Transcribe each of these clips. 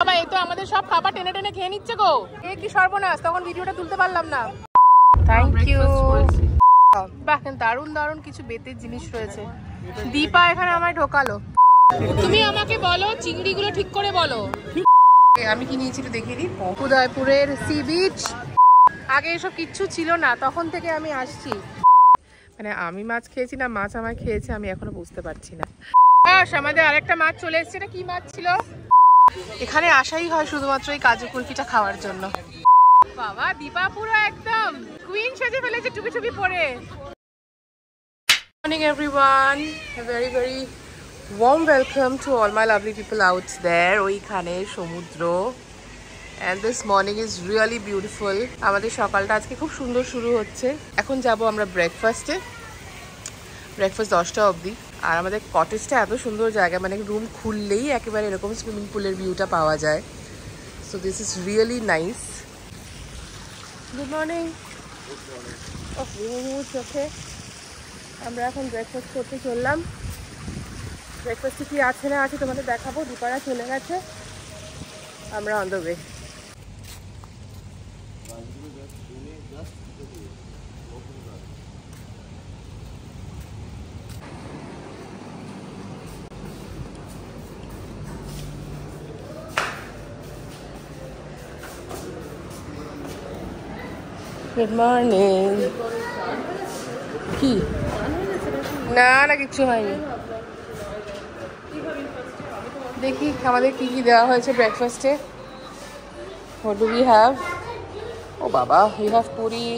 বাবা এই তো আমাদের সব খাবার টেনে টেনে খেয়ে নিচ্ছে গো। এ কি সর্বনাশ, তখন ভিডিওটা তুলতে পারলাম না। Thank you. বাহ, দারুণ দারুণ কিছু বেতের জিনিস রয়েছে। দীপা এখানে আমায় ঢোকালো। তুমি আমাকে বলো চিংড়িগুলো ঠিক করে বলো। আমি কি নিয়েছি একটু দেখিয়ে দিই। উদয়পুরের সি বিচ। আগে এসব কিচ্ছু ছিল না, তখন থেকে আমি আসছি। মানে আমি মাছ খেয়েছি না মাছ আমায় খেয়েছে আমি এখনো বুঝতে পারছি না। আমাদের আরেকটা মাছ চলে এসছে। এটা কি মাছ ছিল? এখানে আসাই হয় শুধুমাত্র এই কাজু কুলফিটা খাওয়ার জন্য। বাবা দীপা পুরো একদম কুইন সেজে ফেলেছে টুপি টুপি পরে। Morning everyone, a very very warm welcome to all my lovely people out there. ওইখানে সমুদ্র and this morning is really beautiful. আমাদের সকালটা আজকে খুব সুন্দর শুরু হচ্ছে। এখন যাব আমরা ব্রেকফাস্টে। ব্রেকফাস্ট 10টা অবধি। আর আমাদের কটেজটা এত সুন্দর জায়গা, মানে রুম খুললেই একেবারে এরকম সুইমিং পুলের ভিউটা পাওয়া যায়। So this is really nice. Good morning. Okay, আমরা এখন ব্রেকফাস্ট করতে চললাম। ব্রেকফাস্টে কি আছে না আছে তোমাদের দেখাবো। দুপারা চলে গেছে, আমরা on the way. Good morning. কি না না কিচ্ছু হয়নি। দেখি আমাদের কি কি দেওয়া হয়েছে ব্রেকফাস্টে। What do we have? Oh baba, we have puri.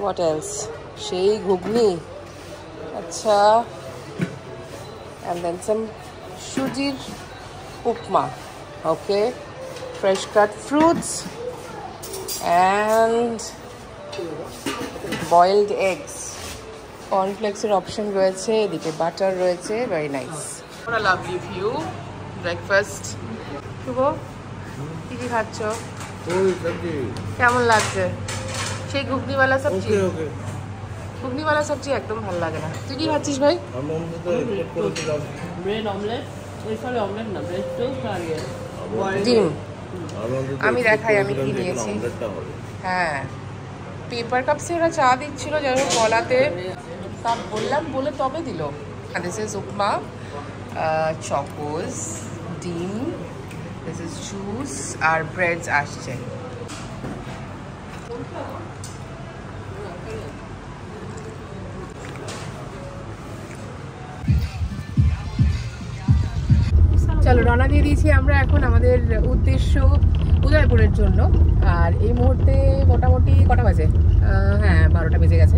What else? Shei ghugni. Acha. And then some sujir upma. Okay. Fresh cut fruits. And boiled eggs. Cornflakes এর অপশন রয়েছে, এদিকে বাটার রয়েছে। Very nice. What a lovely view. Breakfast. Shubho কি কি খাচ্ছ? কেমন লাগছে? সেই ঘুগনিওয়ালা সবজি। ঘুগনিওয়ালা সবজি একদম ভালো লাগে না। তুই কি খাচ্ছিস ভাই? Bread omelette. অমলেট না, ব্রেড টোস্ট আর ডিম। আমি দেখাই আমি কি নিয়েছি। হ্যাঁ, পেপার কাপসে ওরা চা দিচ্ছিল, যাই হোক গলাতে তা বললাম বলে তবে দিল। দিস ইজ উপমা, চকোস, ডিম, দিস ইজ জুস আর ব্রেডস আসছে। চলো রওনা দিয়ে দিয়েছি আমরা এখন আমাদের উদ্দেশ্য উদয়পুরের জন্য। আর এই মুহূর্তে মোটামুটি কটা বাজে? হ্যাঁ 12টা বেজে গেছে।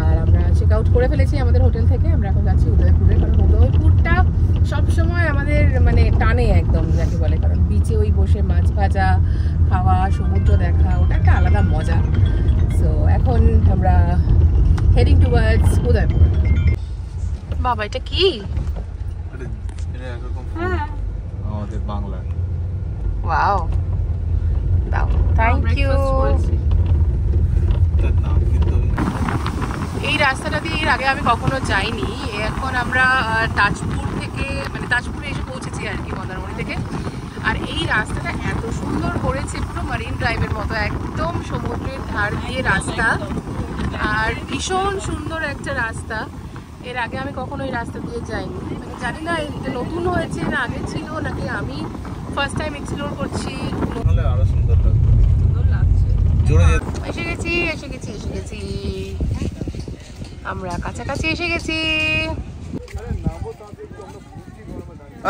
আর আমরা চেক আউট করে ফেলেছি আমাদের হোটেল থেকে। আমরা এখন যাচ্ছি উদয়পুরে, কারণ উদয়পুরটা সবসময় আমাদের মানে টানে একদম যাকে বলে, কারণ বিচে ওই বসে মাছ ভাজা খাওয়া, সমুদ্র দেখা, ওটা একটা আলাদা মজা। সো এখন আমরা হেডিং টুয়ার্ডস উদয়পুর। বাবা এটা কি? হ্যাঁ আমাদের বাংলা। ওয়াও, দাও, থ্যাংক ইউ। এই রাস্তাটা দিয়ে এর আগে আমি কখনো যাইনি। এখন আমরা তাজপুর থেকে মানে তাজপুরে এসে পৌঁছেছি আর কি, মন্দারমণি থেকে। আর এই রাস্তাটা এত সুন্দর করেছে, পুরো মারিন ড্রাইভের মতো, একদম সমুদ্রের ধার দিয়ে রাস্তা। আর ভীষণ সুন্দর একটা রাস্তা। এর আগে আমি কখনো এই রাস্তা দিয়ে যাইনি। মানে জানি না এটা নতুন হয়েছে না আগে ছিল, নাকি আমি ফার্স্ট টাইম এক্সপ্লোর করছি। আরো সুন্দর লাগছে। এসে গেছি এসে গেছি এসে গেছি, আমরা কাছাকাছি এসে গেছি।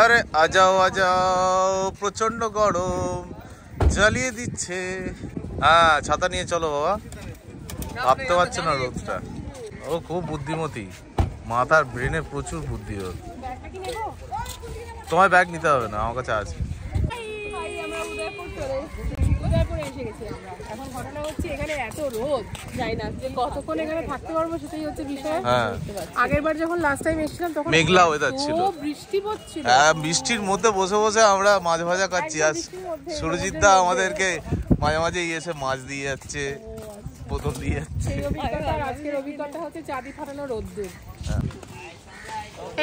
আরে আজাও আজাও, প্রচন্ড গরম, জ্বালিয়ে দিচ্ছে। হ্যাঁ ছাতা নিয়ে চলো বাবা, ভাবতে পারছো না রোদটা। ও খুব বুদ্ধিমতী, মাথার ব্রেনে প্রচুর বুদ্ধি ওর। তোমার ব্যাগ নিতে হবে না, আমার কাছে আছে। উদয়পুরে এসে গেছি আমরা। এখন ঘটনা হচ্ছে এখানে এত রোদ, যাই না যে কতক্ষণ এখানে থাকতে পারবো সেটাই হচ্ছে বিষয়। আগের বার যখন লাস্ট টাইম এসেছিলাম তখন মেঘলা ওয়েদার ছিল, বৃষ্টি পড়ছিল। হ্যাঁ বৃষ্টির মধ্যে বসে বসে আমরা মাছ ভাজা খাচ্ছি। আর সুরজিৎ দা আমাদেরকে মাঝে মাঝে এসে মাছ দিয়ে যাচ্ছে, বোতল দিয়ে যাচ্ছে। সেই অভিজ্ঞতা, আজকের অভিজ্ঞতা হচ্ছে চাঁদি ফাটানো রোদ্দুর।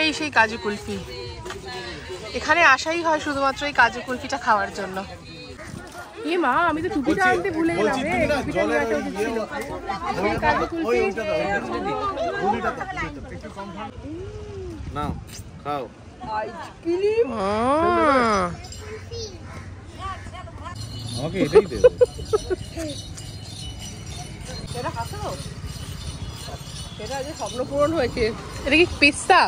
এই সেই কাজু কুলফি, এখানে আসাই হয় শুধুমাত্র এই কাজু কুলফিটা খাওয়ার জন্য। এ মা, আমি তো টুপিটা আনতে ভুলে গেলাম রে, টুপিটা নিয়ে আসা উচিত ছিল। সেই কাজু কুলফি না খাও। আইসক্রিম আমাকে এটাই দে। এটা খাসো? এটা যে স্বপ্ন পূরণ হয়েছে। এটা কি পিস্তা?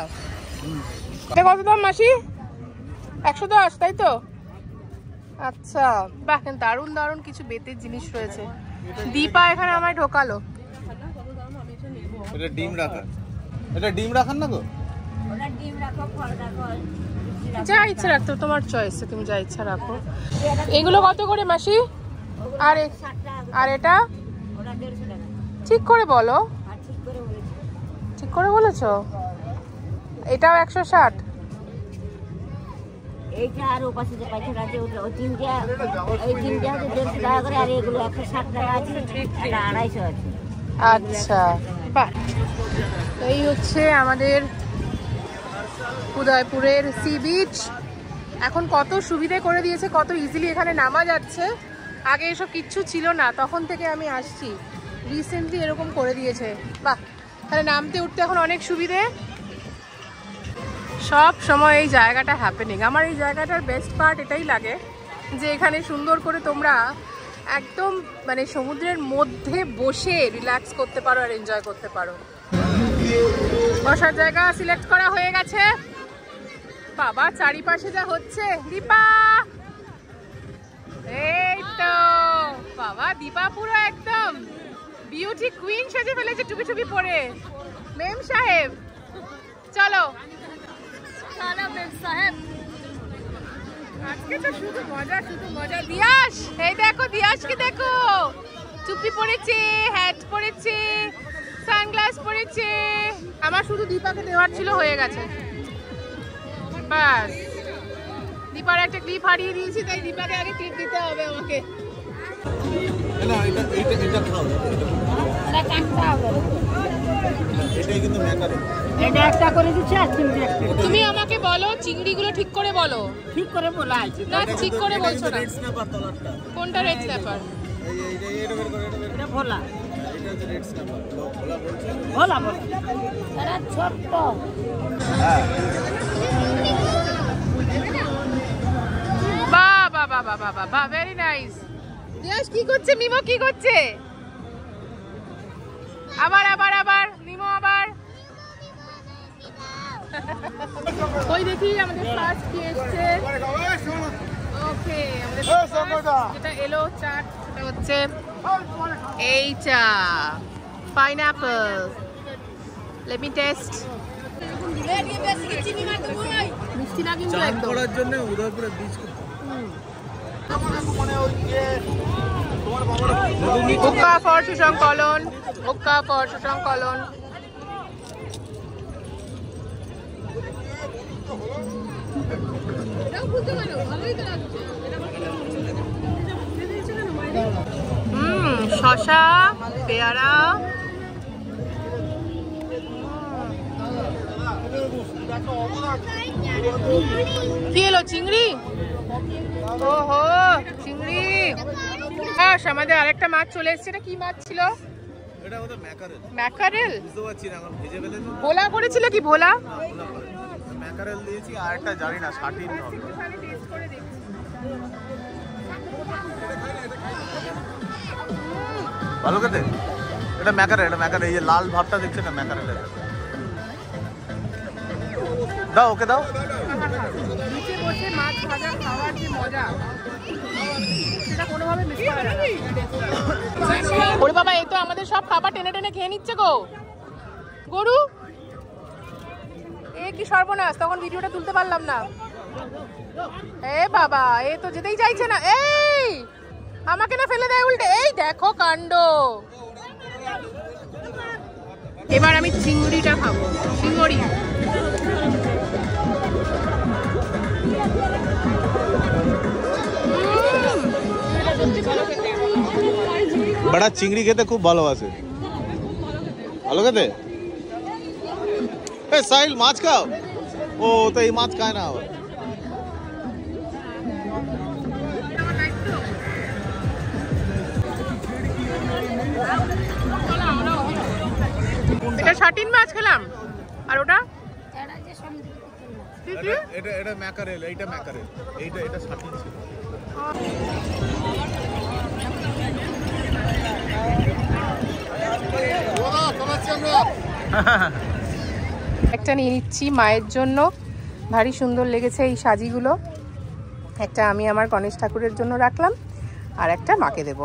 এটা কত দাম মাসি? 110, তাই তো? আচ্ছা, বাহ, দারুণ দারুণ কিছু বেতের জিনিস রয়েছে। দীপা এখানে আমায় ঢোকালো। এটা ডিম রাখা, এটা ডিম রাখান না গো? যা ইচ্ছা রাখতো, তোমার চয়েস, তুমি যা ইচ্ছা রাখো। এগুলো কত করে মাসি? আর এটা ঠিক করে বলো। ঠিক করে বলেছো? এটাও 160? এইটা আর ওপাশে যে পাইছাটা আছে ওই তিনটা, এই তিনটা হচ্ছে 150 টাকা করে, আর এগুলো 160 টাকা আছে, এটা 250 আছে। আচ্ছা, বাহ। এই হচ্ছে আমাদের উদয়পুরের সি বিচ। এখন কত সুবিধে করে দিয়েছে, কত ইজিলি এখানে নামা যাচ্ছে। আগে এসব কিচ্ছু ছিল না, তখন থেকে আমি আসছি, রিসেন্টলি এরকম করে দিয়েছে। বাহ, তাহলে নামতে উঠতে এখন অনেক সুবিধে। সব সময় এই জায়গাটা হ্যাপেনিং। আমার এই জায়গাটার বেস্ট পার্ট এটাই লাগে যে এখানে সুন্দর করে তোমরা একদম মানে সমুদ্রের মধ্যে বসে রিল্যাক্স করতে পারো আর এনজয় করতে পারো। বসার জায়গা সিলেক্ট করা হয়ে গেছে। বাবা, চারিপাশে যা হচ্ছে। দীপা, এই তো বাবা, দীপা পুরো একদম বিউটি কুইন সেজে ফেলেছে টুপি টুপি পরে। মেম সাহেব, চলো। আজকে তো শুধু মজা, শুধু মজা। দিয়াস, এই দেখো, দিয়াসকে দেখো, টুপি পরেছে, হ্যাট পরেছে, সানগ্লাস পরেছে। আমার শুধু দীপাকে দেওয়ার ছিল, হয়ে গেছে। বাস, দীপার একটা ক্লিপ হারিয়ে দিয়েছি, তাই দীপাকে আগে ক্লিপ দিতে হবে আমাকে। না, এটা খাও। এটা কাটতে হবে, এটাই কিন্তু ম্যাকারে। এটা একটা করে দিচ্ছি আর তিনটে একটা। তুমি আমাকে বলো, চিংড়িগুলো ঠিক করে বলো। ঠিক করে বলা আছে না, ঠিক করে বলছো না। রেড স্ন্যাপার তলারটা। কোনটা রেড স্ন্যাপার? এটা বের করে, এটা বের এটা ভোলা, এটা হচ্ছে রেড স্ন্যাপার। ভোলা বলছে। ভোলা ভোলা, এটা ছোট্ট। হ্যাঁ। বাহ বাহ বাহ বাহ বাহ বাহ, ভেরি নাইস। দিয়াস কি করছে? মিমো কি করছে? আবার আবার আবার মিমো, আবার। ওই দেখি আমাদের ফার্স্ট কি এসছে। ওকে, আমাদের যেটা এলো চাট, সেটা হচ্ছে এইটা পাইনাপল। Let me test. মিষ্টি না কিন্তু একদম। করার জন্য উদয়পুরে বীজ ওক্কা ফর সুসংকলন, ওক্কা ফর সুসংকলন। শশা, পেয়ারা। কি এলো? চিংড়ি? ওহো, চিংড়ি। আস, আমাদের আরেকটা মাছ চলে এসেছে। এটা কি মাছ ছিল? এটা ওটা ম্যাকারেল। ম্যাকারেল? বুঝতে পারছি না, এখন ভেজে ফেলেছে। ভোলা করেছিল কি? ভোলা ম্যাকারেল দিয়েছি, আর একটা জানি না, শাটিন হবে। ভালো খেতে। এটা ম্যাকারেল, এটা ম্যাকারেল। এই যে লাল ভাবটা দেখছে না, ম্যাকারেল। দাও, ওকে দাও। নিচে বসে মাছ ভাজা খাওয়ার যে মজা, সেটা কোনোভাবে মিস করা যাবে না। ওরে বাবা, এই তো আমাদের সব খাবার টেনে টেনে খেয়ে নিচ্ছে গো গরু। এ কি সর্বনাশ, তখন ভিডিওটা তুলতে পারলাম না। এ বাবা, এ তো যেতেই চাইছে না। এই আমাকে না ফেলে দেয় উল্টে। এই দেখো কাণ্ড। এবার আমি চিংড়িটা খাবো, চিংড়ি। বড়া চিংড়ি খেতে খুব ভালোবাসে। ভালো খেতে। সাহিল, মাছ খাও। ও তো এই মাছ খায় না আবার। এটা শাটিন মাছ খেলাম, আর ওটা এটা ম্যাকারেল, এইটা ম্যাকারেল, এটা শাটিন ছিল। একটা নিয়ে নিচ্ছি মায়ের জন্য, ভারী সুন্দর লেগেছে এই সাজিগুলো। একটা আমি আমার গণেশ ঠাকুরের জন্য রাখলাম, আর একটা মাকে দেব।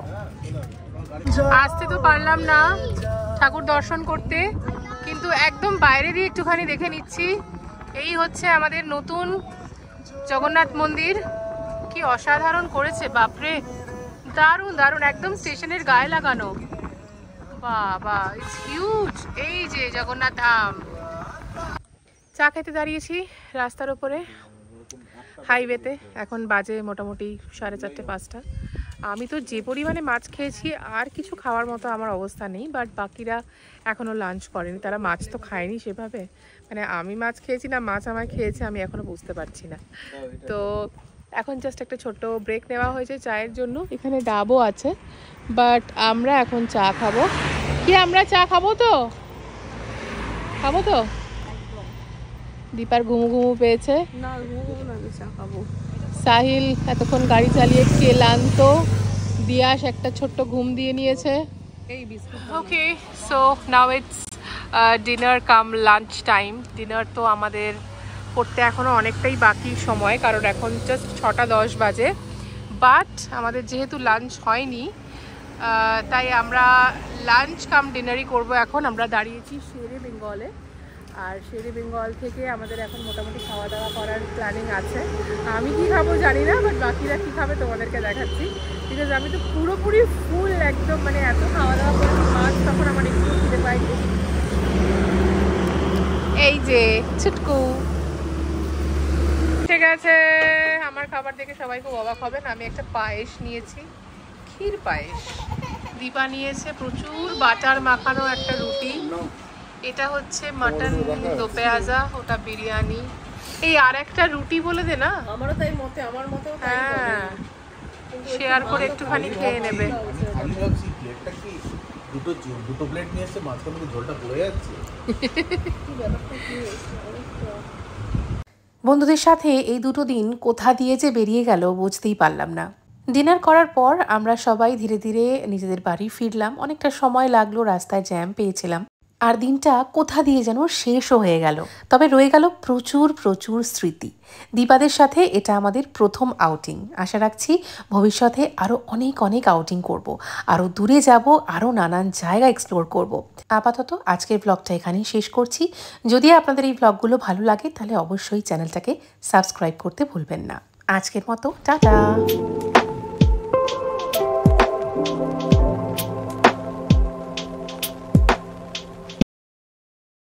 আসতে তো পারলাম না ঠাকুর দর্শন করতে, কিন্তু একদম বাইরে দিয়ে একটুখানি দেখে নিচ্ছি। এই হচ্ছে আমাদের নতুন জগন্নাথ মন্দির। কি অসাধারণ করেছে বাপরে, দারুণ দারুণ, একদম স্টেশনের গায়ে লাগানো। বাবা, ইটস হিউজ। এই যে জগন্নাথ ধাম। চা খেতে দাঁড়িয়েছি রাস্তার উপরে হাইওয়েতে। এখন বাজে মোটামুটি 4:30 5টা। আমি তো যে পরিমাণে মাছ খেয়েছি আর কিছু খাওয়ার মতো আমার অবস্থা নেই, বাট বাকিরা এখনও লাঞ্চ করেনি। তারা মাছ তো খায়নি সেভাবে, মানে আমি মাছ খেয়েছি না মাছ আমায় খেয়েছে আমি এখনও বুঝতে পারছি না। তো এখন জাস্ট একটা ছোট্ট ব্রেক নেওয়া হয়েছে চায়ের জন্য। এখানে ডাবও আছে, বাট আমরা এখন চা খাবো। কি আমরা চা খাবো তো? খাবো তো? দীপার ঘুমু ঘুমু পেয়েছে। না ঘুমোবো না, আমি চা খাবো। সাহিল এতক্ষণ গাড়ি চালিয়ে ক্লান্ত, দিয়াস একটা ছোট্ট ঘুম দিয়ে নিয়েছে। এই biscuit. Okay, so now it's dinner cum lunch time. Dinner তো আমাদের করতে এখনও অনেকটাই বাকি সময়, কারণ এখন জাস্ট 6:10 বাজে। বাট আমাদের যেহেতু লাঞ্চ হয়নি, তাই আমরা লাঞ্চ কাম ডিনারই করব। এখন আমরা দাঁড়িয়েছি শেরে বেঙ্গলে, আর শেরে বেঙ্গল থেকে আমাদের এখন মোটামুটি খাওয়া দাওয়া করার প্ল্যানিং আছে। আমি কি খাবো জানি না, বাট বাকিরা কী খাবে তোমাদেরকে দেখাচ্ছি। বিকজ আমি তো পুরোপুরি ফুল একদম, মানে এত খাওয়া দাওয়া করেছি মাছ, তখন আমার একটু খেতে পাইনি। এই যে ছুটকু ঠিক আছে, আমার খাবার দেখে সবাই খুব অবাক হবেন। আমি একটা পায়েস নিয়েছি, ক্ষীর পায়েস। দীপা নিয়েছে প্রচুর বাটার মাখানো একটা রুটি। এটা হচ্ছে মাটন দো পেঁয়াজা, ওটা বিরিয়ানি। এই আর একটা রুটি বলে দে না। আমারও তাই মতে, আমার মতেও তাই। হ্যাঁ, শেয়ার করে একটুখানি খেয়ে নেবে। আমি ভাবছি প্লেটটা কি দুটো প্লেট নিয়ে এসে মাঝখানে ঝোলটা পড়ে যাচ্ছে। বন্ধুদের সাথে এই দুটো দিন কোথা দিয়ে যে বেরিয়ে গেল বুঝতেই পারলাম না। ডিনার করার পর আমরা সবাই ধীরে ধীরে নিজেদের বাড়ি ফিরলাম। অনেকটা সময় লাগলো, রাস্তায় জ্যাম পেয়েছিলাম, আর দিনটা কোথা দিয়ে যেন শেষও হয়ে গেল। তবে রয়ে গেল প্রচুর প্রচুর স্মৃতি। দীপাদের সাথে এটা আমাদের প্রথম আউটিং। আশা রাখছি ভবিষ্যতে আরও অনেক অনেক আউটিং করব, আরও দূরে যাব, আরও নানান জায়গা এক্সপ্লোর করব। আপাতত আজকের ব্লগটা এখানেই শেষ করছি। যদি আপনাদের এই ব্লগগুলো ভালো লাগে তাহলে অবশ্যই চ্যানেলটাকে সাবস্ক্রাইব করতে ভুলবেন না। আজকের মতো টাটা।